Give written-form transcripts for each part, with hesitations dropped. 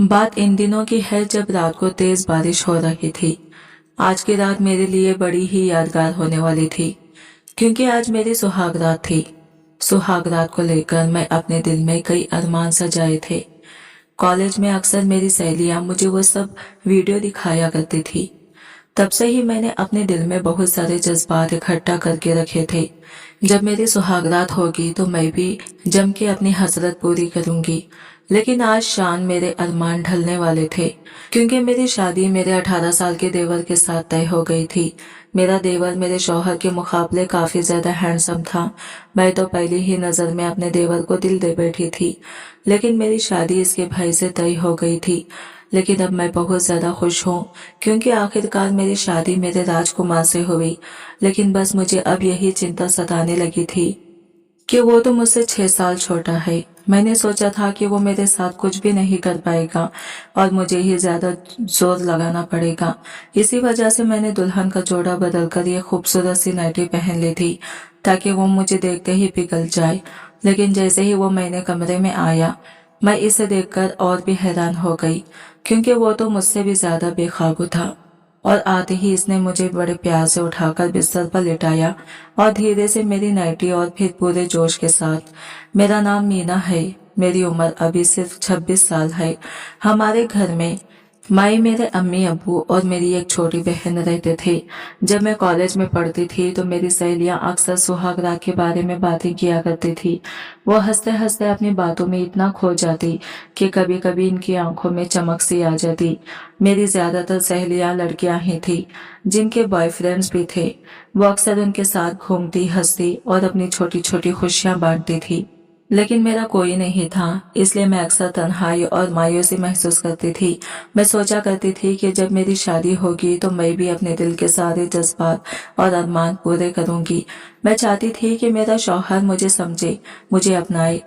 बात इन दिनों की है जब रात को तेज बारिश हो रही थी। आज की रात मेरे लिए बड़ी ही यादगार होने वाली थी, क्योंकि आज मेरी सुहाग रात थी। सुहाग रात को लेकर मैं अपने दिल में कई अरमान सजाए थे। कॉलेज में अक्सर मेरी सहेलियां मुझे वो सब वीडियो दिखाया करती थी। तब से ही मैंने अपने दिल में बहुत सारे जज्बात इकट्ठा करके रखे थे। जब मेरी सुहागरात होगी तो मैं भी जम के अपनी हसरत पूरी करूंगी। लेकिन आज शान मेरे अरमान ढलने वाले थे, क्योंकि मेरी शादी मेरे 18 साल के देवर के साथ तय हो गई थी। मेरा देवर मेरे शौहर के मुकाबले काफी ज्यादा हैंडसम था। मैं तो पहली ही नजर में अपने देवर को दिल दे बैठी थी। लेकिन मेरी शादी इसके भाई से तय हो गई थी। लेकिन अब मैं बहुत ज्यादा खुश हूँ, क्योंकि आखिरकार मेरी शादी मेरे राजकुमार से हुई। लेकिन बस मुझे अब यही चिंता सताने लगी थी कि वो तो मुझसे 6 साल छोटा है। मैंने सोचा था कि वो मेरे साथ कुछ भी नहीं कर पाएगा और मुझे ही ज्यादा जोर लगाना पड़ेगा। इसी वजह से मैंने दुल्हन का जोड़ा बदलकर ये खूबसूरत सी नाइटी पहन ली थी, ताकि वो मुझे देखते ही पिघल जाए। लेकिन जैसे ही वो मैंने कमरे में आया, मैं इसे देखकर और भी हैरान हो गई, क्योंकि वो तो मुझसे भी ज्यादा बेकाबू था। और आते ही इसने मुझे बड़े प्यार से उठाकर बिस्तर पर लिटाया और धीरे से मेरी नाइटी और फिर पूरे जोश के साथ, मेरा नाम मीना है, मेरी उम्र अभी सिर्फ 26 साल है। हमारे घर में माई, मेरे अम्मी अब्बू और मेरी एक छोटी बहन रहते थे। जब मैं कॉलेज में पढ़ती थी तो मेरी सहेलियां अक्सर सुहाग रात के बारे में बातें किया करती थी। वो हंसते हंसते अपनी बातों में इतना खो जाती कि कभी कभी इनकी आंखों में चमक सी आ जाती। मेरी ज्यादातर सहेलियां लड़कियां ही थी, जिनके बॉयफ्रेंड्स भी थे। वो अक्सर उनके साथ घूमती, हंसती और अपनी छोटी छोटी खुशियां बांटती थी। लेकिन मेरा कोई नहीं था, इसलिए मैं अक्सर तन्हाई और मायूसी महसूस करती थी। मैं सोचा करती थी कि जब मेरी शादी होगी तो मैं भी अपने दिल के सारे जज्बात और अरमान पूरे करूंगी। मैं चाहती थी कि मेरा शौहर मुझे समझे, मुझे अपनाए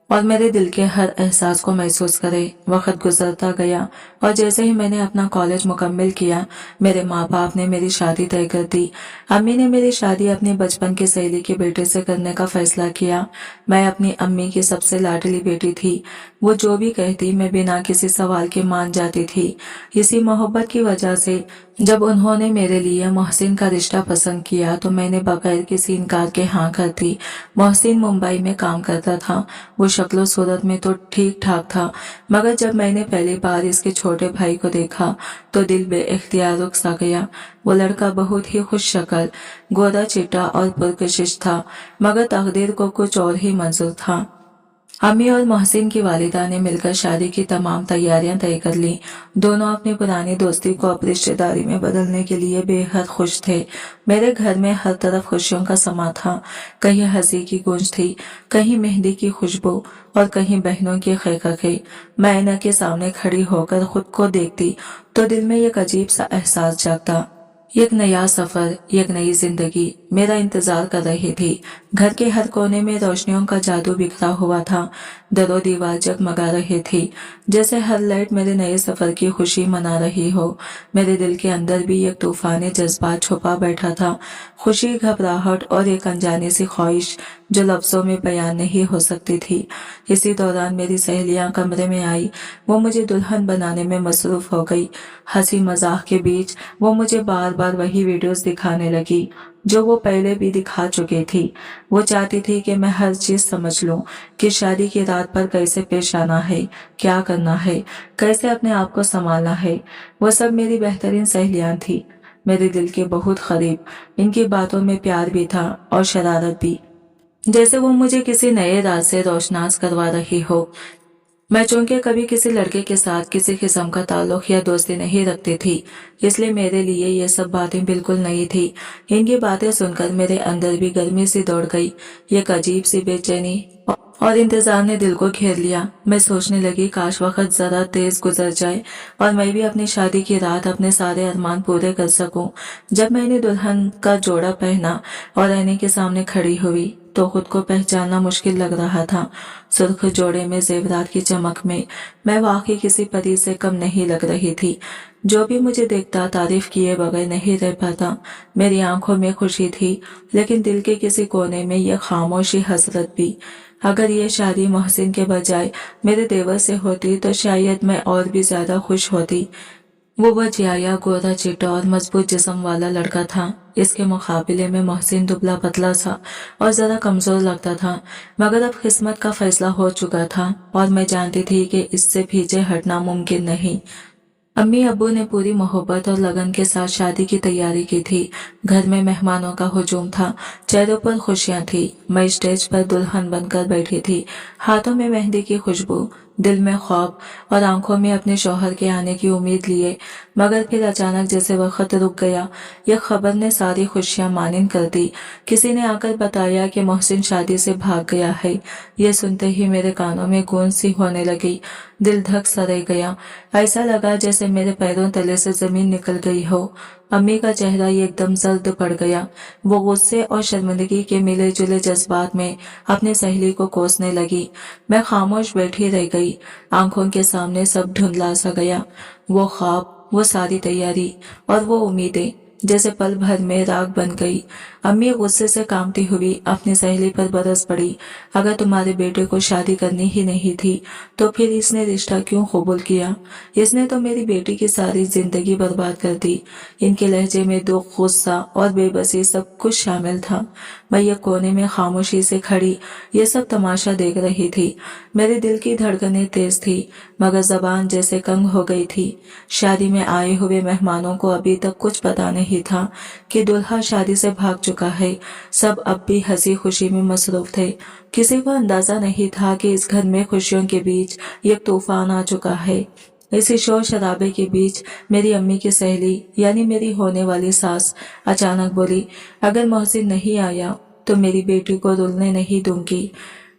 और मेरे दिल के हर एहसास को महसूस करे। वक्त गुजरता गया और जैसे ही मैंने अपना कॉलेज मुकम्मल किया, मेरे माँ बाप ने मेरी शादी तय कर दी। अम्मी ने मेरी शादी अपनी बचपन की सहेली के बेटे से करने का फैसला किया। मैं अपनी अम्मी की सबसे लाडली बेटी थी। वो जो भी कहती मैं बिना किसी सवाल के मान जाती थी। इसी मोहब्बत की वजह से जब उन्होंने मेरे लिए मोहसिन का रिश्ता पसंद किया तो मैंने बगैर किसी इनकार के हाँ कर दी। मोहसिन मुंबई में काम करता था। वो शक्लो सूरत में तो ठीक ठाक था, मगर जब मैंने पहली बार इसके छोटे भाई को देखा तो दिल बेइख्तियार रुक सा गया। वो लड़का बहुत ही खुश शक्ल, गोरा चिट्टा और पुरकशिश था, मगर तकदीर को कुछ और ही मंजूर था। अम्मी और मोहसिन की वालिदा ने मिलकर शादी की तमाम तैयारियां तय कर ली। दोनों अपनी पुरानी दोस्ती को अब रिश्तेदारी में बदलने के लिए बेहद खुश थे। मेरे घर में हर तरफ खुशियों का समा था। कहीं हंसी की गूंज थी, कहीं मेहंदी की खुशबू और कहीं बहनों की खैखखे। मैं आईना के सामने खड़ी होकर खुद को देखती तो दिल में एक अजीब सा एहसास जागता। एक नया सफर, एक नई जिंदगी मेरा इंतजार कर रही थी। घर के हर कोने में रोशनियों का जादू बिखरा हुआ था। दरो दीवार जगमगा रही थी, जैसे हर लाइट मेरे नए सफर की खुशी मना रही हो। मेरे दिल के अंदर भी एक तूफानी जज्बात छुपा बैठा था, खुशी, घबराहट और एक अनजानी सी ख्वाहिश जो लफ्जों में बयान नहीं हो सकती थी। इसी दौरान मेरी सहेलियां कमरे में आई। वो मुझे दुल्हन बनाने में मसरूफ हो गई। हंसी मजाक के बीच वो मुझे बार बार वही वीडियोस दिखाने लगी जो वो पहले भी दिखा चुकी थी। वो चाहती थी कि मैं हर चीज समझ लूं कि शादी की रात पर कैसे पेश आना है, क्या करना है, कैसे अपने आप को संभालना है। वो सब मेरी बेहतरीन सहेलियां थी, मेरे दिल के बहुत करीब। इनकी बातों में प्यार भी था और शरारत भी, जैसे वो मुझे किसी नए राज से रोशनास करवा रही हो। मैं चूंकि कभी किसी लड़के के साथ किसी किस्म का ताल्लुक या दोस्ती नहीं रखती थी, इसलिए मेरे लिए ये सब बातें बिल्कुल नई थी। इनकी बातें सुनकर मेरे अंदर भी गर्मी सी दौड़ गई। एक अजीब सी बेचैनी और इंतजार ने दिल को घेर लिया। मैं सोचने लगी काश वक्त जरा तेज गुजर जाए और मैं भी अपनी शादी की रात अपने सारे अरमान पूरे कर सकूं। जब मैंने दुल्हन का जोड़ा पहना और आईने के सामने खड़ी हुई तो खुद को पहचानना मुश्किल लग रहा था। सुर्ख जोड़े में जेवरात की चमक में मैं वाकई किसी परी से कम नहीं लग रही थी। जो भी मुझे देखता तारीफ किए बगैर नहीं रह पाता। मेरी आंखों में खुशी थी, लेकिन दिल के किसी कोने में यह खामोशी हसरत भी। अगर ये शादी मोहसिन के बजाय मेरे देवर से होती तो शायद मैं और भी ज्यादा खुश होती। वो बजियाया गोरा चिट्टा और मजबूत जिस्म वाला लड़का था। इसके मुकाबले में मोहसिन दुबला पतला सा और जरा कमजोर लगता था, मगर अब किस्मत का फैसला हो चुका था और मैं जानती थी कि इससे पीछे हटना मुमकिन नहीं। अम्मी अब्बू ने पूरी मोहब्बत और लगन के साथ शादी की तैयारी की थी। घर में मेहमानों का हुजूम था, चेहरों पर खुशियां थी। मैं स्टेज पर दुल्हन बनकर बैठी थी, हाथों में मेहंदी की खुशबू, दिल में ख्वाब और आंखों में अपने शौहर के आने की उम्मीद लिए। मगर फिर अचानक जैसे वक्त रुक गया, यह खबर ने सारी खुशियां मानिन कर दी। किसी ने आकर बताया कि मोहसिन शादी से भाग गया है। यह सुनते ही मेरे कानों में गूंज सी होने लगी, दिल धक सा रह गया। ऐसा लगा जैसे मेरे पैरों तले से जमीन निकल गई हो। अम्मी का चेहरा एकदम जल्द पड़ गया। वो गुस्से और शर्मिंदगी के मिले जुले जज्बात में अपनी सहेली को कोसने लगी। मैं खामोश बैठी रह गई। आंखों के सामने सब धुंधला सा गया। वो ख्वाब, वो सारी तैयारी और वो उम्मीदें जैसे पल भर में राख बन गई। अम्मी गुस्से से कांपती हुई अपनी सहेली पर बरस पड़ी। अगर तुम्हारे बेटे को शादी करनी ही नहीं थी तो फिर इसने रिश्ता क्यों कबूल किया? इसने तो मेरी बेटी की सारी जिंदगी बर्बाद कर दी। इनके लहजे में दुख, गुस्सा और बेबसी सब कुछ शामिल था। मैं ये कोने में खामोशी से खड़ी ये सब तमाशा देख रही थी। मेरे दिल की धड़कनें तेज थी, मगर जबान जैसे कंग हो गई थी। शादी में आए हुए मेहमानों को अभी तक कुछ पता नहीं था कि दुल्हा शादी से भाग चुका है। सब अब भी हंसी खुशी में मसरूफ थे। किसी को अंदाजा नहीं था कि इस घर में खुशियों के बीच एक तूफान आ चुका है। इसी शोर शराबे के बीच मेरी अम्मी की सहेली यानी मेरी होने वाली सास अचानक बोली, अगर मोहसिन नहीं आया तो मेरी बेटी को रुलने नहीं दूंगी।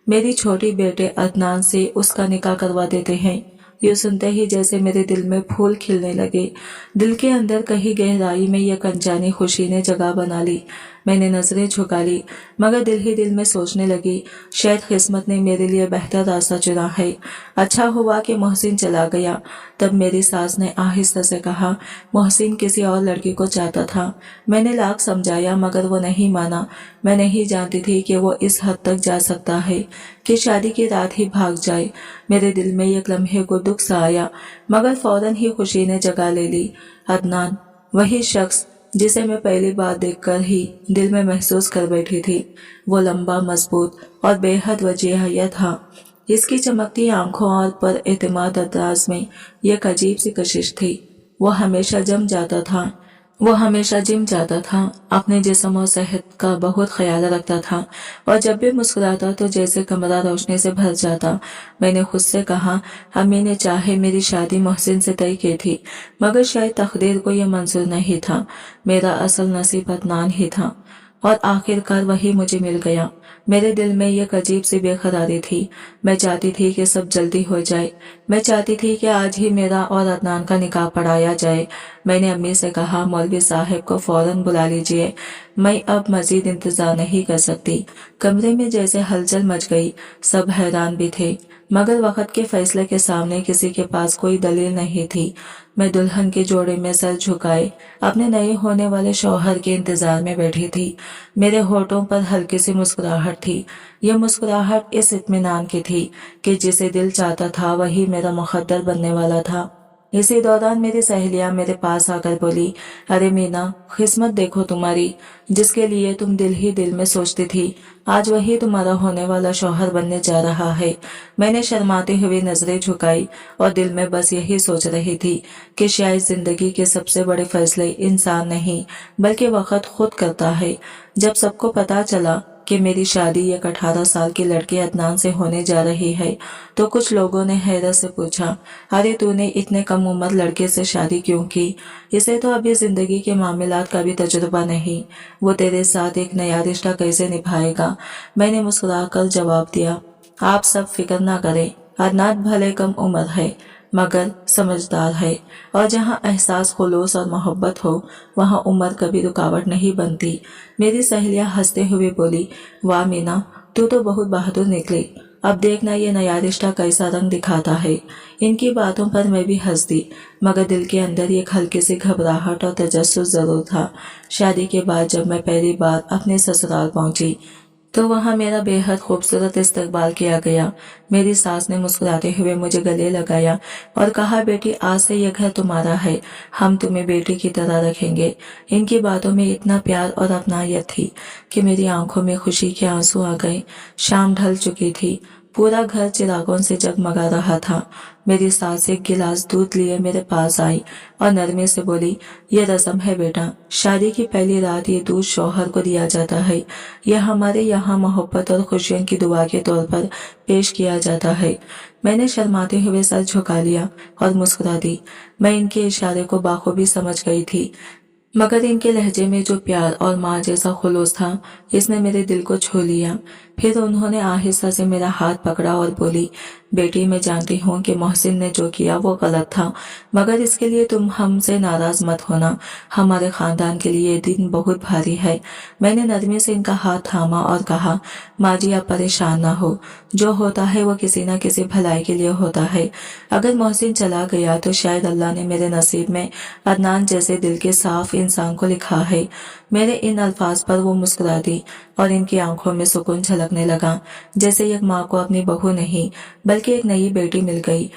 मेरी छोटी बेटे अदनान से उसका निकाह करवा देते हैं। ये सुनते ही जैसे मेरे दिल में फूल खिलने लगे। दिल के अंदर कहीं गहराई में यह अनजानी खुशी ने जगह बना ली। मैंने नजरें झुका ली, मगर दिल ही दिल में सोचने लगी, शायद किस्मत ने मेरे लिए बेहतर रास्ता चुना है। अच्छा हुआ कि मोहसिन चला गया। तब मेरी सास ने आहिस्ता से कहा, मोहसिन किसी और लड़की को चाहता था। मैंने लाख समझाया मगर वो नहीं माना। मैं नहीं जानती थी कि वो इस हद तक जा सकता है कि शादी की रात ही भाग जाए। मेरे दिल में एक लम्हे को दुख सा आया, मगर फौरन ही खुशी ने जगह ले ली। अदनान, वही शख्स जिसे मैं पहली बार देखकर ही दिल में महसूस कर बैठी थी, वो लंबा, मजबूत और बेहद वजीह था। इसकी चमकती आंखों और पर एतमाद अंदाज में एक अजीब सी कशिश थी। वो हमेशा जिम जाता था, अपने जिस्म और सेहत का बहुत ख्याल रखता था और जब भी मुस्कुराता तो जैसे कमरा रोशनी से भर जाता। मैंने खुद से कहा, अम्मी ने चाहे मेरी शादी मोहसिन से तय की थी, मगर शायद तकदीर को यह मंजूर नहीं था। मेरा असल नसीब अदनान ही था और आखिरकार वही मुझे मिल गया। मेरे दिल में एक अजीब सी बेकरारी थी। मैं चाहती थी कि सब जल्दी हो जाए। मैं चाहती थी कि आज ही मेरा और अदनान का निकाह पढ़ाया जाए। मैंने अम्मी से कहा, मौलवी साहब को फौरन बुला लीजिए, मैं अब मजीद इंतजार नहीं कर सकती। कमरे में जैसे हलचल मच गई। सब हैरान भी थे, मगर वक्त के फैसले के सामने किसी के पास कोई दलील नहीं थी। मैं दुल्हन के जोड़े में सर झुकाए अपने नए होने वाले शौहर के इंतजार में बैठी थी। मेरे होठों पर हल्की सी मुस्कुराहट थी। यह मुस्कुराहट इस इत्मीनान की थी कि जिसे दिल चाहता था वही मेरा मुकद्दर बनने वाला था। इसी दौरान मेरी सहेलियां मेरे पास आकर बोली, अरे मीना, किस्मत देखो तुम्हारी, जिसके लिए तुम दिल ही दिल में सोचती थी, आज वही तुम्हारा होने वाला शौहर बनने जा रहा है। मैंने शर्माते हुए नजरें झुकाई और दिल में बस यही सोच रही थी कि शायद जिंदगी के सबसे बड़े फैसले इंसान नहीं बल्कि वक्त खुद करता है। जब सबको पता चला कि मेरी शादी एक 18 साल के लड़के अदनान से होने जा रही है तो कुछ लोगों ने हैरत से पूछा, अरे तूने इतने कम उम्र लड़के से शादी क्यों की? इसे तो अभी जिंदगी के मामलात का भी तजुर्बा नहीं, वो तेरे साथ एक नया रिश्ता कैसे निभाएगा? मैंने मुस्कुराकर जवाब दिया, आप सब फिक्र ना करें, अदनान भले कम उम्र है मगर समझदार है और जहाँ एहसास, खुलूस और मोहब्बत हो वहाँ उम्र कभी रुकावट नहीं बनती। मेरी सहेलियां हंसते हुए बोली, वाह मीना, तू तो बहुत बहादुर निकली। अब देखना ये नया रिश्ता कैसा रंग दिखाता है। इनकी बातों पर मैं भी हंस दी, मगर दिल के अंदर एक हल्की सी घबराहट और तजस्सुस जरूर था। शादी के बाद जब मैं पहली बार अपने ससुराल पहुंची तो वहाँ मेरा बेहद खूबसूरत इस्तकबाल किया गया। मेरी सास ने मुस्कुराते हुए मुझे गले लगाया और कहा, बेटी आज से यह घर तुम्हारा है, हम तुम्हें बेटी की तरह रखेंगे। इनकी बातों में इतना प्यार और अपनायत थी कि मेरी आंखों में खुशी के आंसू आ गए। शाम ढल चुकी थी, पूरा घर चिरागों से जगमगा रहा था। मेरी सास एक गिलास दूध लिए मेरे पास आई और नरमी से बोली, ये रस्म है बेटा, शादी की पहली रात ये दूध शौहर को दिया जाता है। यह हमारे यहाँ मोहब्बत और खुशियों की दुआ के तौर पर पेश किया जाता है। मैंने शर्माते हुए सर झुका लिया और मुस्कुरा दी। मैं इनके इशारे को बाखूबी समझ गई थी, मगर इनके लहजे में जो प्यार और माँ जैसा खुलूस था, इसने मेरे दिल को छू लिया। फिर उन्होंने आहिस्ता से मेरा हाथ पकड़ा और बोली, बेटी मैं जानती हूँ कि मोहसिन ने जो किया वो गलत था, मगर इसके लिए तुम हमसे नाराज मत होना। हमारे खानदान के लिए ये दिन बहुत भारी है। मैंने नरमी से इनका हाथ थामा और कहा, माँ जी आप परेशान ना हो, जो होता है वो किसी न किसी भलाई के लिए होता है। अगर मोहसिन चला गया तो शायद अल्लाह ने मेरे नसीब में अदनान जैसे दिल के साफ इंसान को लिखा है। मेरे इन अल्फाज पर वो मुस्कुरा दी और इनकी आंखों में सुकून झलकने लगा, जैसे एक माँ को अपनी बहू नहीं बल्कि एक नई बेटी मिल गई।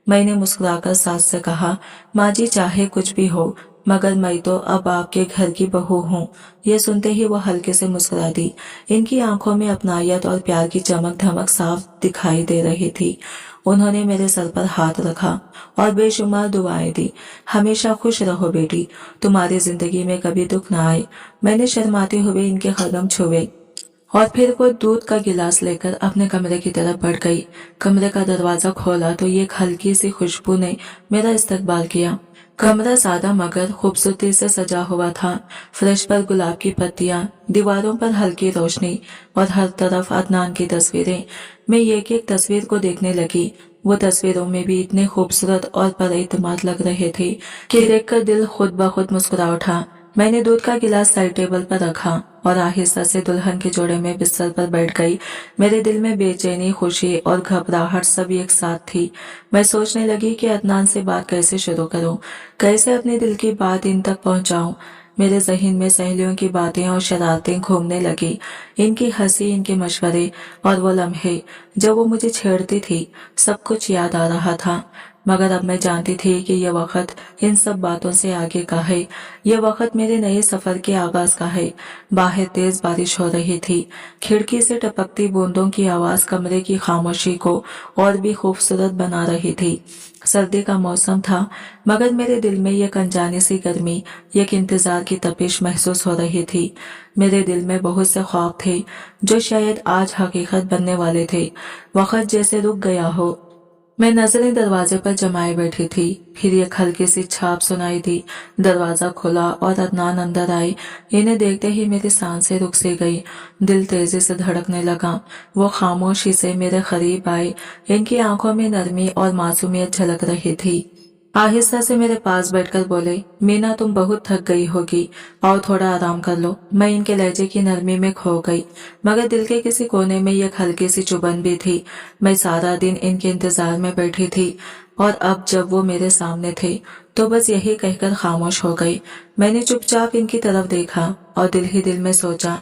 मैंने मुस्कुराकर सास से कहा, माँ जी चाहे कुछ भी हो, मगर मैं तो अब आपके घर की बहू हूँ। ये सुनते ही वो हल्के से मुस्कुरा दी। इनकी आंखों में अपनायत और प्यार की चमक धमक साफ दिखाई दे रही थी। उन्होंने मेरे सर पर हाथ रखा और बेशुमार दुआएं दी। हमेशा खुश रहो बेटी, तुम्हारी जिंदगी में कभी दुख ना आए। मैंने शर्माते हुए इनके कदम छुए और फिर वो दूध का गिलास लेकर अपने कमरे की तरफ बढ़ गई। कमरे का दरवाजा खोला तो एक हल्की सी खुशबू ने मेरा इस्तकबाल किया। कमरा सादा मगर खूबसूरती से सजा हुआ था। फर्श पर गुलाब की पत्तियां, दीवारों पर हल्की रोशनी और हर तरफ अदनान की तस्वीरें। मैं एक एक तस्वीर को देखने लगी। वो तस्वीरों में भी इतने खूबसूरत और परएतमाद लग रहे थे कि देखकर दिल खुद ब खुद मुस्कुरा उठा। मैंने दूध का गिलास साइड टेबल पर रखा और आहिस्ता से दुल्हन के जोड़े में बिस्तर पर बैठ गई। मेरे दिल में बेचैनी, खुशी और घबराहट सब एक साथ थी। मैं सोचने लगी कि अदनान से बात कैसे शुरू करूं, कैसे अपने दिल की बात इन तक पहुंचाऊं। मेरे जहन में सहेलियों की बातें और शरारतें घूमने लगी, इनकी हंसी, इनके मशवरे और वो लम्हे जब वो मुझे छेड़ती थी। सब कुछ याद आ रहा था, मगर अब मैं जानती थी कि यह वक्त इन सब बातों से आगे का है। यह वक्त मेरे नए सफर के आगाज का है। बाहर तेज बारिश हो रही थी। खिड़की से टपकती बूंदों की आवाज कमरे की खामोशी को और भी खूबसूरत बना रही थी। सर्दी का मौसम था, मगर मेरे दिल में एक अनजानी सी गर्मी, एक इंतजार की तपिश महसूस हो रही थी। मेरे दिल में बहुत से ख्वाब थे जो शायद आज हकीकत बनने वाले थे। वक्त जैसे रुक गया हो। मैं नजरें दरवाजे पर जमाए बैठी थी। फिर एक हल्की सी छाप सुनाई दी। दरवाजा खुला और अदनान अंदर आए। इन्हें देखते ही मेरी सांसें रुक सी गई, दिल तेजी से धड़कने लगा। वो खामोशी से मेरे करीब आए। इनकी आंखों में नरमी और मासूमियत झलक रही थी। आहिस्ता से मेरे पास बैठकर बोले, मीना तुम बहुत थक गई होगी, आओ थोड़ा आराम कर लो। मैं इनके लहजे की नरमी में खो गई, मगर दिल के किसी कोने में एक हल्की सी चुभन भी थी। मैं सारा दिन इनके इंतजार में बैठी थी और अब जब वो मेरे सामने थे तो बस यही कहकर खामोश हो गई। मैंने चुपचाप इनकी तरफ देखा और दिल ही दिल में सोचा,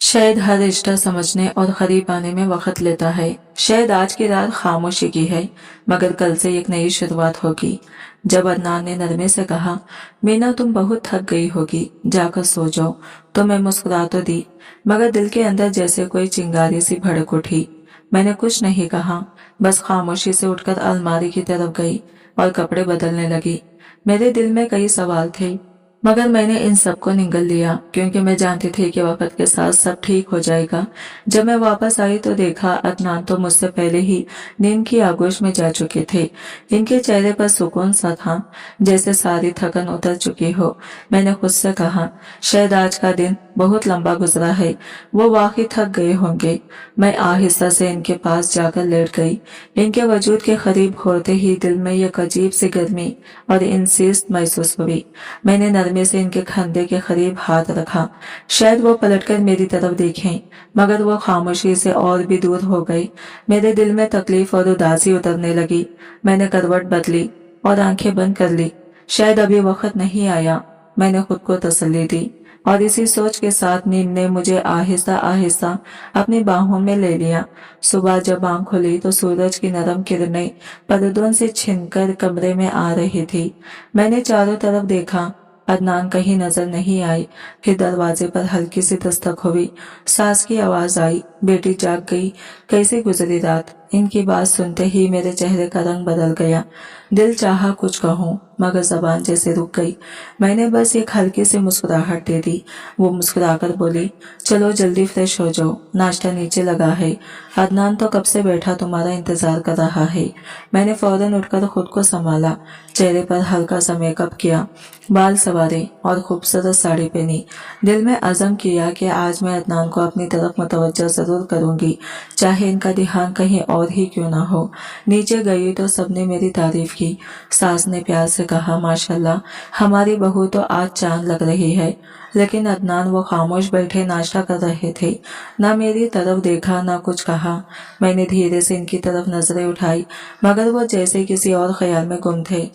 शायद हर रिश्ता समझने और करीब आने में वक्त लेता है। शायद आज की रात खामोशी की है, मगर कल से एक नई शुरुआत होगी। जब अदनान ने नरमे से कहा, मीना तुम बहुत थक गई होगी, जाकर सो जाओ, तो मैं मुस्कुरा तो दी, मगर दिल के अंदर जैसे कोई चिंगारी सी भड़क उठी। मैंने कुछ नहीं कहा, बस खामोशी से उठकर अलमारी की तरफ गई और कपड़े बदलने लगी। मेरे दिल में कई सवाल थे, मगर मैंने इन सबको निगल लिया, क्योंकि मैं जानती थी कि वक्त के साथ सब ठीक हो जाएगा। जब मैं वापस आई तो देखा अदनान तो मुझसे पहले ही नींद की आगोश में जा चुके थे। इनके चेहरे पर सुकून सा था, जैसे सारी थकन उतर चुकी हो। मैंने खुद से कहा, शायद आज का दिन बहुत लंबा गुजरा है, वो वाकई थक गए होंगे। मैं आहिस्ता से इनके पास जाकर लेट गई। इनके वजूद के करीब होते ही दिल में एक अजीब सी गर्मी और इंसिस महसूस हुई। मैंने नरमे से इनके कंधे के करीब हाथ रखा, शायद वो पलटकर मेरी तरफ देखें, मगर वो खामोशी से और भी दूर हो गई। मेरे दिल में तकलीफ और उदासी उतरने लगी। मैंने करवट बदली और आंखें बंद कर ली। शायद अभी वक्त नहीं आया, میں نے خود کو تسلی دی اور اسی سوچ کے ساتھ نیند نے مجھے آہستہ آہستہ اپنی باہوں میں لے لیا۔ صبح جب آنکھ کھلی تو سورج کی نرم کرنیں پردوں سے چھن کر کمرے میں آ رہی تھی۔ میں نے چاروں طرف دیکھا، عدنان کہیں نظر نہیں آئی۔ پھر دروازے پر ہلکی سی دستک ہوئی، ساس کی آواز آئی، بیٹی جاگ گئی، کیسے گزری رات؟ ان کی بات سنتے ہی میرے چہرے کا رنگ بدل گیا۔ دل چاہا کچھ کہوں مگر زبان جیسے رک گئی۔ میں نے بس ایک ہلکی سی مسکراہٹ دے دی۔ وہ مسکرا کر بولی، چلو جلدی فریش ہو جاؤ، ناشتہ نیچے لگا ہے، عدنان تو کب سے بیٹھا تمہارا انتظار کر رہا ہے۔ میں نے فوراً اٹھ کر خود کو سنبھالا، چہرے پر ہلکا سا میک اپ کیا، بال سنوارے اور خوبصورت ساڑی پہنی۔ دل میں عزم کیا کہ آج میں عدنان کو اپنی طرف متوجہ ضرور کروں گی، چاہے ان کا دھیان کہیں اور ہی کیوں نہ ہو۔ نیچے گئی تو سب نے میری تعریف کی۔ ساس نے پیار سے کہا، ماشاءاللہ ہماری بہو تو آج چاند لگ رہی ہے۔ لیکن عدنان وہ خاموش بیٹھے ناشتہ کر رہے تھے، نہ میری طرف دیکھا نہ کچھ کہا۔ میں نے دھیرے سے ان کی طرف نظریں اٹھائی مگر وہ جیسے کسی اور خیال میں گم تھے۔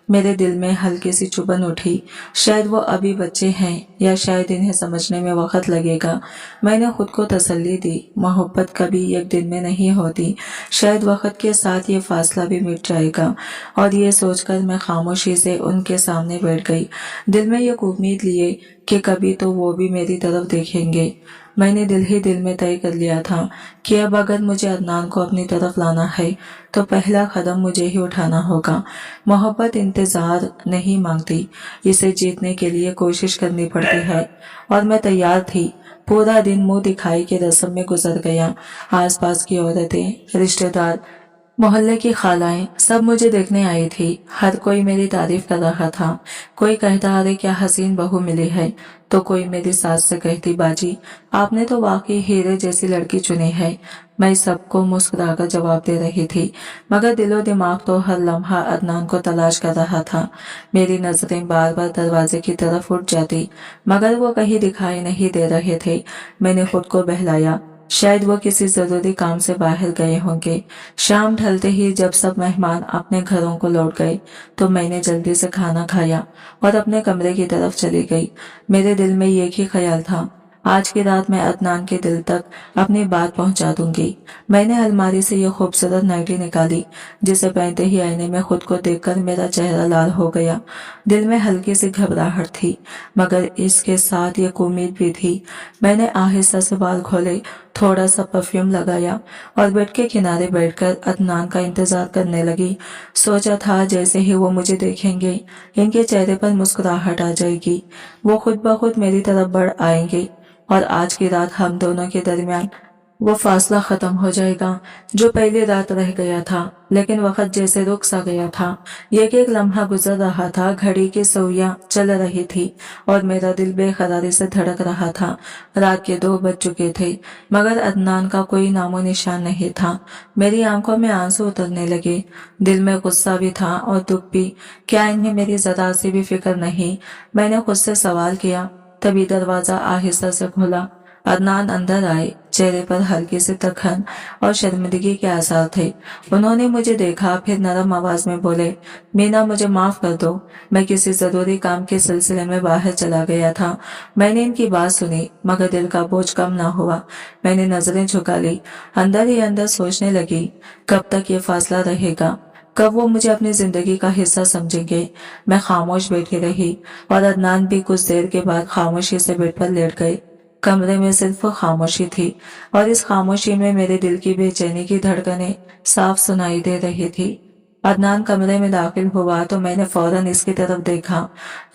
میرے دل میں ہلکی سی چبھن اٹھی، شاید وہ ابھی بچے ہیں یا شاید انہیں سمجھنے میں وقت لگے گا۔ میں نے خود کو تسلی دی، محبت کبھی ایک دن میں نہیں ہوتی، شاید وقت کے ساتھ یہ فاصلہ بھی مٹ جائے گا۔ اور یہ سوچ کر میں خاموشی سے ان کے سامنے بیٹھ گئی، دل میں ایک امید لیے کہ کبھی تو وہ بھی میری طرف دیکھیں گے۔ میں نے دل ہی دل میں طے کر لیا تھا کہ اب اگر مجھے عدنان کو اپنی طرف لانا ہے تو پہلا قدم مجھے ہی اٹھانا ہوگا۔ محبت انتظار نہیں مانگتی، اسے جیتنے کے لیے کوشش کرنی پڑتی ہے، اور میں تیار تھی۔ پورا دن منہ دکھائی کے رسم میں گزر گیا۔ آس پاس کی عورتیں، رشتہ دار، محلے کی خالائیں سب مجھے دیکھنے آئی تھی۔ ہر کوئی میری تعریف کر رہا تھا، کوئی کہتا ارے کیا حسین بہو ملی ہے، تو کوئی میری ساس سے کہتی باجی آپ نے تو واقعی ہیرے جیسی لڑکی چنی ہے۔ میں سب کو مسکرا کر جواب دے رہی تھی مگر دل و دماغ تو ہر لمحہ عدنان کو تلاش کر رہا تھا۔ میری نظریں بار بار دروازے کی طرف اٹھ جاتی مگر وہ کہیں دکھائی نہیں دے رہے تھے۔ میں نے خود کو بہلایا، شاید وہ کسی ضروری کام سے باہر گئے ہوں گے۔ شام ڈھلتے ہی جب سب مہمان اپنے گھروں کو لوٹ گئے تو میں نے جلدی سے کھانا کھایا اور اپنے کمرے کی طرف چلی گئی۔ میرے دل میں ایک ہی خیال تھا، آج کی رات میں عدنان کے دل تک اپنی بات پہنچا دوں گی۔ میں نے الماری سے یہ خوبصورت نائٹی نکالی جسے پہنتے ہی آئینے میں خود کو دیکھ کر میرا چہرہ لال ہو گیا۔ دل میں ہلکی سی گھبراہٹ تھی مگر اس کے ساتھ ایک امید بھی تھی۔ میں نے آہستہ سے بال کھولے، تھوڑا سا پرفیوم لگایا اور بیڈ کے کنارے بیٹھ کر عدنان کا انتظار کرنے لگی۔ سوچا تھا جیسے ہی وہ مجھے دیکھیں گے ان کے چہرے پر مسکراہٹ آ جائے گی، وہ خود بخود میری طرف بڑھ آئیں گے اور آج کی رات ہم دونوں کے درمیان وہ فاصلہ ختم ہو جائے گا جو پہلی رات رہ گیا تھا۔ لیکن وقت جیسے رک سا گیا تھا، ایک ایک لمحہ گزر رہا تھا، گھڑی کی سوئیاں چل رہی تھی اور میرا دل بے قراری سے دھڑک رہا تھا۔ رات کے 2 بج چکے تھے مگر عدنان کا کوئی نام و نشان نہیں تھا۔ میری آنکھوں میں آنسو اترنے لگے، دل میں غصہ بھی تھا اور دکھ بھی، کیا انہیں میری ذرا سی بھی فکر نہیں؟ میں نے خود سے سوال کیا، تبھی دروازہ آہستہ سے کھلا۔ عدنان اندر آئے، چہرے پر ہلکی سی تکھن اور شرمندگی کے آثار تھے۔ انہوں نے مجھے دیکھا، پھر نرم آواز میں بولے، مینا مجھے معاف کر دو، میں کسی ضروری کام کے سلسلے میں باہر چلا گیا تھا۔ میں نے ان کی بات سنی مگر دل کا بوجھ کم نہ ہوا۔ میں نے نظریں جھکا لی، اندر ہی اندر سوچنے لگی، کب تک یہ فاصلہ رہے گا، کب وہ مجھے اپنی زندگی کا حصہ سمجھیں گے؟ میں خاموش بیٹھی رہی اور عدنان بھی کچھ دیر کے بعد خاموشی سے بیڈ پر لیٹ گئے۔ کمرے میں صرف خاموشی تھی اور اس خاموشی میں میرے دل کی بے چینی کی دھڑکنیں صاف سنائی دے رہی تھی۔ عدنان کمرے میں داخل ہوا تو میں نے فوراً اس کی طرف دیکھا،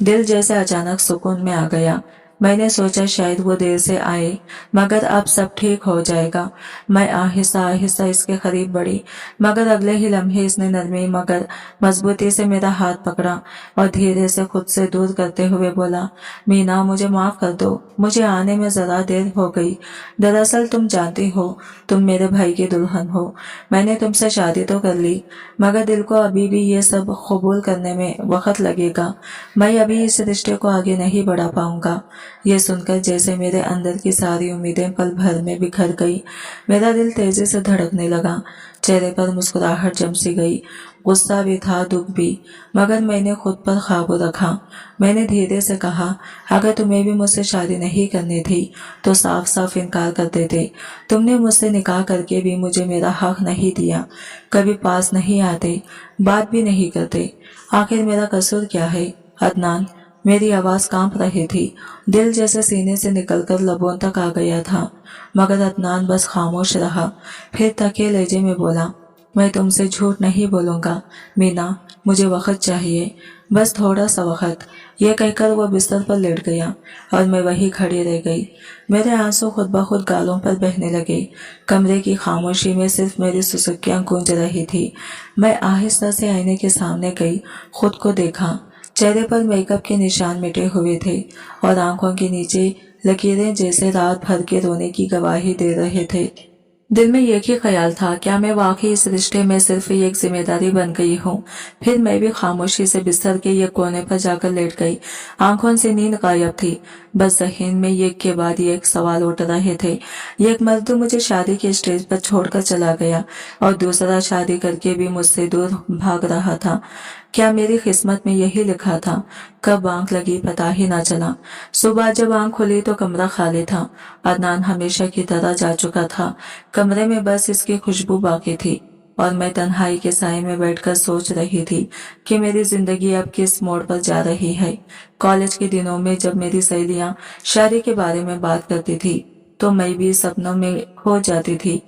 دل جیسے اچانک سکون میں آ گیا۔ میں نے سوچا شاید وہ دیر سے آئے مگر اب سب ٹھیک ہو جائے گا۔ میں آہستہ آہستہ اس کے قریب بڑھی مگر اگلے ہی لمحے اس نے نرمی مگر مضبوطی سے میرا ہاتھ پکڑا اور دھیرے سے خود سے دور کرتے ہوئے بولا، مینا مجھے معاف کر دو، مجھے آنے میں ذرا دیر ہو گئی۔ دراصل تم جانتی ہو تم میرے بھائی کی دلہن ہو، میں نے تم سے شادی تو کر لی مگر دل کو ابھی بھی یہ سب قبول کرنے میں وقت لگے گا، میں ابھی اس رشتے کو آگے نہیں بڑھا پاؤں گا۔ یہ سن کر جیسے میرے اندر کی ساری امیدیں پل بھر میں بکھر گئی، میرا دل تیزی سے دھڑکنے لگا، چہرے پر مسکراہٹ جم سی گئی गुस्सा भी था, दुख भी, मगर मैंने खुद पर काबू रखा। मैंने धीरे से कहा, अगर तुम्हें भी मुझसे शादी नहीं करनी थी तो साफ साफ इनकार कर देते। तुमने मुझसे निकाह करके भी मुझे मेरा हक नहीं दिया, कभी पास नहीं आते, बात भी नहीं करते। आखिर मेरा कसूर क्या है अदनान? मेरी आवाज कांप रही थी, दिल जैसे सीने से निकलकर लबों तक आ गया था। मगर अदनान बस खामोश रहा। फिर तके लहजे में बोला, मैं तुमसे झूठ नहीं बोलूंगा मीना, मुझे वक्त चाहिए, बस थोड़ा सा वक्त। यह कहकर वो बिस्तर पर लेट गया और मैं वहीं खड़ी रह गई। मेरे आंसू खुद ब खुद गालों पर बहने लगे। कमरे की खामोशी में सिर्फ मेरी सुसुकियां गूंज रही थी। मैं आहिस्ता से आईने के सामने गई, खुद को देखा। चेहरे पर मेकअप के निशान मिटे हुए थे और आंखों के नीचे लकीरें जैसे रात भर के रोने की गवाही दे रहे थे। दिल में एक ही ख्याल था, क्या मैं वाकई इस रिश्ते में सिर्फ एक जिम्मेदारी बन गई हूँ? फिर मैं भी खामोशी से बिस्तर के एक कोने पर जाकर लेट गई। आंखों से नींद गायब थी, बस ज़हन में एक के बाद एक सवाल उठ रहे थे। एक मर्द मुझे शादी के स्टेज पर छोड़कर चला गया और दूसरा शादी करके भी मुझसे दूर भाग रहा था। क्या मेरी किस्मत में यही लिखा था? कब आंख लगी पता ही ना चला। सुबह जब आंख खुली तो कमरा खाली था। अदनान हमेशा की तरह जा चुका था। कमरे में बस इसकी खुशबू बाकी थी और मैं तन्हाई के साए में बैठकर सोच रही थी कि मेरी जिंदगी अब किस मोड़ पर जा रही है। कॉलेज के दिनों में जब मेरी सहेलियां शादी के बारे में बात करती थी तो मैं भी सपनों में खो जाती थी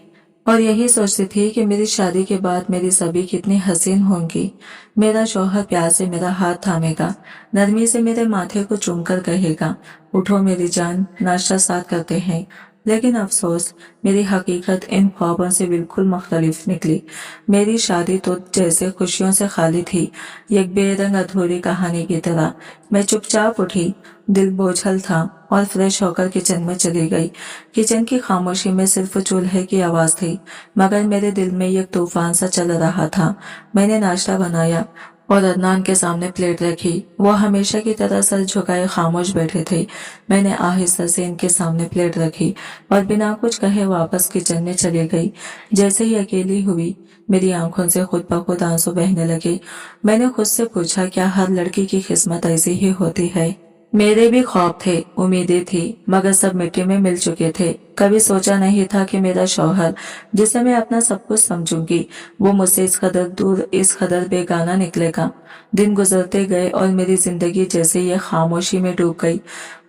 और यही सोचती थी कि मेरी शादी के बाद मेरी सभी कितनी हसीन होंगी। मेरा शौहर प्यार से मेरा हाथ थामेगा, नरमी से मेरे माथे को चूमकर कहेगा, उठो मेरी जान, नाश्ता साथ करते हैं। लेकिन अफसोस, मेरी हकीकत इन ख्वाबों से बिल्कुल मुख्तलिफ निकली। मेरी शादी तो जैसे खुशियों से खाली थी, एक बेरंग अधूरी कहानी की तरह। मैं चुपचाप उठी, दिल बोझल था और फ्रेश होकर किचन में चली गई। किचन की खामोशी में सिर्फ चूल्हे की आवाज थी, मगर मेरे दिल में एक तूफान सा चल रहा था। मैंने नाश्ता बनाया और अदनान के सामने प्लेट रखी। वो हमेशा की तरह सर झुकाए खामोश बैठे थे। मैंने आहिस्ता से इनके सामने प्लेट रखी और बिना कुछ कहे वापस किचन में चली गई। जैसे ही अकेली हुई, मेरी आंखों से खुद ब खुद आंसू बहने लगे। मैंने खुद से पूछा, क्या हर लड़की की किस्मत ऐसी ही होती है? मेरे भी ख्वाब थे, उम्मीदें थी, मगर सब मिट्टी में मिल चुके थे। कभी सोचा नहीं था कि मेरा शौहर, जिसे मैं अपना सब कुछ समझूंगी, वो मुझसे इस कदर दूर, इस कदर बेगाना निकलेगा। दिन गुजरते गए और मेरी जिंदगी जैसे ये खामोशी में डूब गई।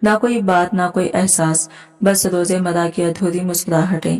ना कोई बात, ना कोई एहसास, बस रोजेमर्रा की अधूरी मुस्कुराहटें।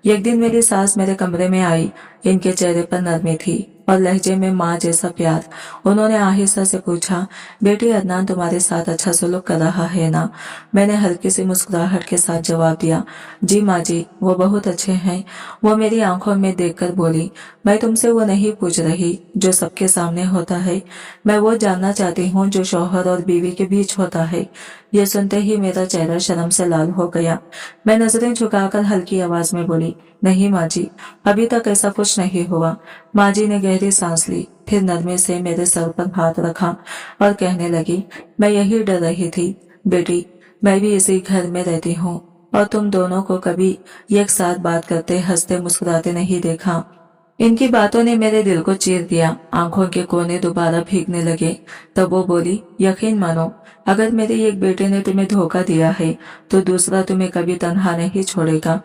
एक दिन मेरी सास मेरे कमरे में आई। इनके चेहरे पर नरमी थी और लहजे में माँ जैसा प्यार। उन्होंने आहिस्ता से पूछा, बेटी अदनान तुम्हारे साथ अच्छा सलूक कर रहा है ना? मैंने हल्की सी मुस्कुराहट के साथ जवाब दिया, जी माँ जी, वो बहुत अच्छे हैं। वो मेरी आंखों में देखकर बोली, मैं तुमसे वो नहीं पूछ रही जो सबके सामने होता है, मैं वो जानना चाहती हूँ जो शौहर और बीवी के बीच होता है। ये सुनते ही मेरा चेहरा शर्म से लाल हो गया। मैं नजरें झुकाकर हल्की आवाज में बोली, नहीं माँ जी, अभी तक ऐसा कुछ नहीं हुआ। माँ जी ने गहरी सांस ली, फिर नरमी से मेरे सर पर हाथ रखा और कहने लगी, मैं यही डर रही थी बेटी, मैं भी इसी घर में रहती हूँ और तुम दोनों को कभी एक साथ बात करते, हंसते, मुस्कुराते नहीं देखा। इनकी बातों ने मेरे दिल को चीर दिया। आंखों के कोने दोबारा भीगने लगे। तब वो बोली, यकीन मानो, अगर मेरे एक बेटे ने तुम्हें धोखा दिया है तो दूसरा तुम्हें कभी तन्हा नहीं छोड़ेगा।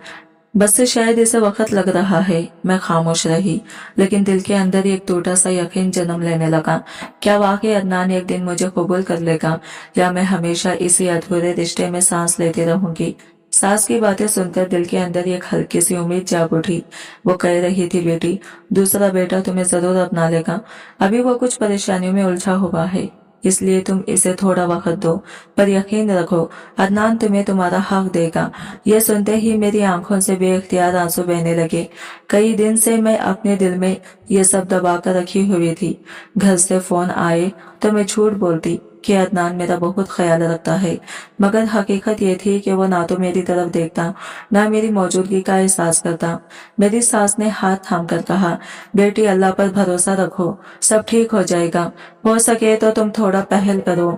बस से शायद इसे वक्त लग रहा है। मैं खामोश रही, लेकिन दिल के अंदर एक टूटा सा यकीन जन्म लेने लगा। क्या वाकई अदनान एक दिन मुझे कबूल कर लेगा, या मैं हमेशा इसी अधूरे रिश्ते में सांस लेती रहूंगी? सास की बातें सुनकर दिल के अंदर एक हल्की सी उम्मीद जाग उठी। वो कह रही थी, बेटी, दूसरा बेटा तुम्हें जरूर अपना लेगा। अभी वो कुछ परेशानियों में उलझा हुआ है, इसलिए तुम इसे थोड़ा वक्त दो, पर यकीन रखो, अदनान तुम्हें तुम्हारा हक देगा। यह सुनते ही मेरी आंखों से बेइख्तियार आंसू बहने लगे। कई दिन से मैं अपने दिल में ये सब दबा कर रखी हुई थी। घर से फोन आए तो मैं झूठ बोलती कि अदनान मेरा बहुत ख्याल रखता है, मगर हकीकत ये थी कि वो ना तो मेरी तरफ देखता, ना मेरी मौजूदगी का एहसास करता। मेरी सास ने हाथ थाम कर कहा, बेटी, अल्लाह पर भरोसा रखो, सब ठीक हो जाएगा। हो सके तो तुम थोड़ा पहल करो।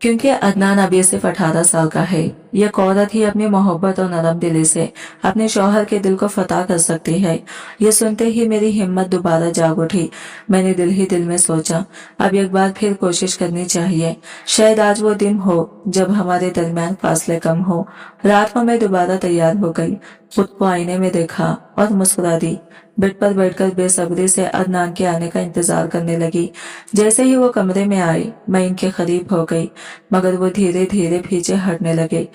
क्योंकि अदनान अभी सिर्फ 18 साल का है। एक औरत ही अपनी मोहब्बत और नरम दिली से अपने शौहर के दिल को फतह कर सकती है। ये सुनते ही मेरी हिम्मत दोबारा जाग उठी। मैंने दिल ही दिल में सोचा, अब एक बार फिर कोशिश करनी चाहिए। शायद आज वो दिन हो जब हमारे दरमियान फासले कम हो। रात को मैं दोबारा तैयार हो गई, खुद को आईने में देखा और मुस्कुरा दी। बेड पर बैठकर बेसब्री से अदनान के आने का इंतजार करने लगी। जैसे ही वो कमरे में आए, मैं इनके करीब हो गई, मगर वो धीरे धीरे पीछे हटने लगे।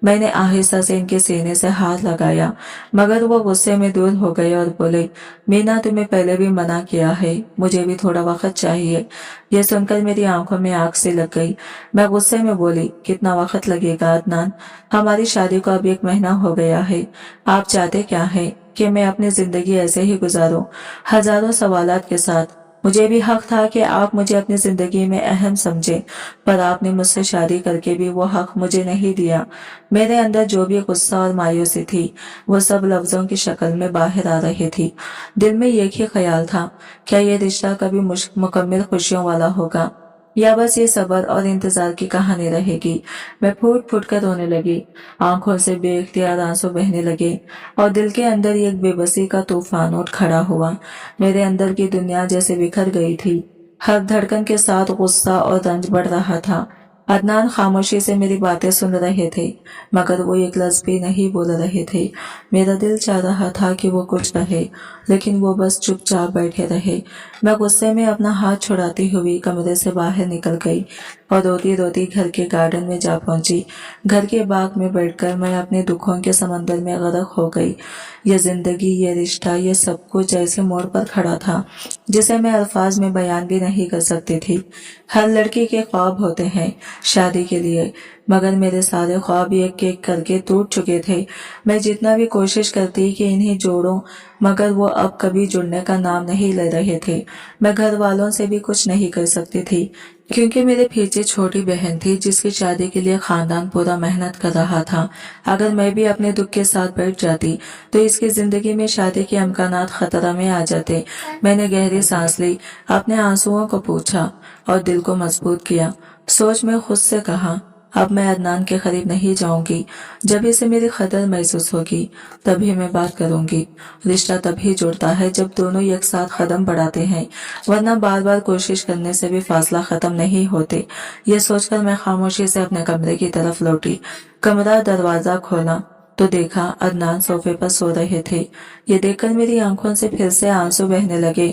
मैंने आहिस्ता से इनके सीने से हाथ लगाया, मगर वो गुस्से में दूर हो गए और बोले, मीना तुम्हें पहले भी मना किया है, मुझे भी थोड़ा वक्त चाहिए। ये सुनकर मेरी आंखों में आग सी लग गई। मैं गुस्से में बोली, कितना वक्त लगेगा अदनान? हमारी शादी को अब 1 महीना हो गया है। आप चाहते क्या है कि मैं अपनी जिंदगी ऐसे ही गुजारूं, हजारों सवालात के साथ? मुझे भी हक था कि आप मुझे अपनी जिंदगी में अहम समझे, पर आपने मुझसे शादी करके भी वो हक मुझे नहीं दिया। मेरे अंदर जो भी गुस्सा और मायूसी थी, वो सब लफ्जों की शक्ल में बाहर आ रही थी। दिल में एक ही ख्याल था, क्या ये रिश्ता कभी मुकम्मल खुशियों वाला होगा, या बस ये सब्र और इंतजार की कहानी रहेगी? मैं फूट फूट कर रोने लगी। आंखों से बेख्तियार आंसू बहने लगे और दिल के अंदर एक बेबसी का तूफान उठ खड़ा हुआ। मेरे अंदर की दुनिया जैसे बिखर गई थी। हर धड़कन के साथ गुस्सा और रंज बढ़ रहा था। अदनान खामोशी से मेरी बातें सुन रहे थे, मगर वो एक लफ्ज भी नहीं बोल रहे थे। मेरा दिल चाह रहा था कि वो कुछ कहे, लेकिन वो बस चुपचाप बैठे रहे। मैं गुस्से में अपना हाथ छुड़ाती हुई कमरे से बाहर निकल गई और रोती रोती घर के गार्डन में जा पहुंची। घर के बाग में बैठकर मैं अपने दुखों के समंदर में गर्क हो गई। ये जिंदगी, ये रिश्ता, ये सब कुछ ऐसे मोड़ पर खड़ा था जिसे मैं अल्फाज में बयान भी नहीं कर सकती थी। हर लड़की के ख्वाब होते हैं शादी के लिए, मगर मेरे सारे ख्वाब एक एक करके टूट चुके थे। मैं जितना भी कोशिश करती कि इन्हें जोड़ूं, मगर वो अब कभी जुड़ने का नाम नहीं ले रहे थे। मैं घर वालों से भी कुछ नहीं कर सकती थी, क्योंकि मेरे पीछे छोटी बहन थी जिसकी शादी के लिए खानदान पूरा मेहनत कर रहा था। अगर मैं भी अपने दुख के साथ बैठ जाती तो इसकी जिंदगी में शादी के इम्कानात खतरा में आ जाते। मैंने गहरी सांस ली, अपने आंसुओं को पूछा और दिल को मजबूत किया। सोच में खुद से कहा, अब मैं अदनान के करीब नहीं जाऊंगी। जब इसे मेरी कदर महसूस होगी तभी मैं बात करूंगी। रिश्ता तभी जुड़ता है जब दोनों एक साथ कदम बढ़ाते हैं, वरना बार बार कोशिश करने से भी फासला खत्म नहीं होते। ये सोचकर मैं खामोशी से अपने कमरे की तरफ लौटी। कमरा दरवाजा खोला तो देखा अदनान सोफे पर सो रहे थे। ये देखकर मेरी आंखों से फिर से आंसू बहने लगे।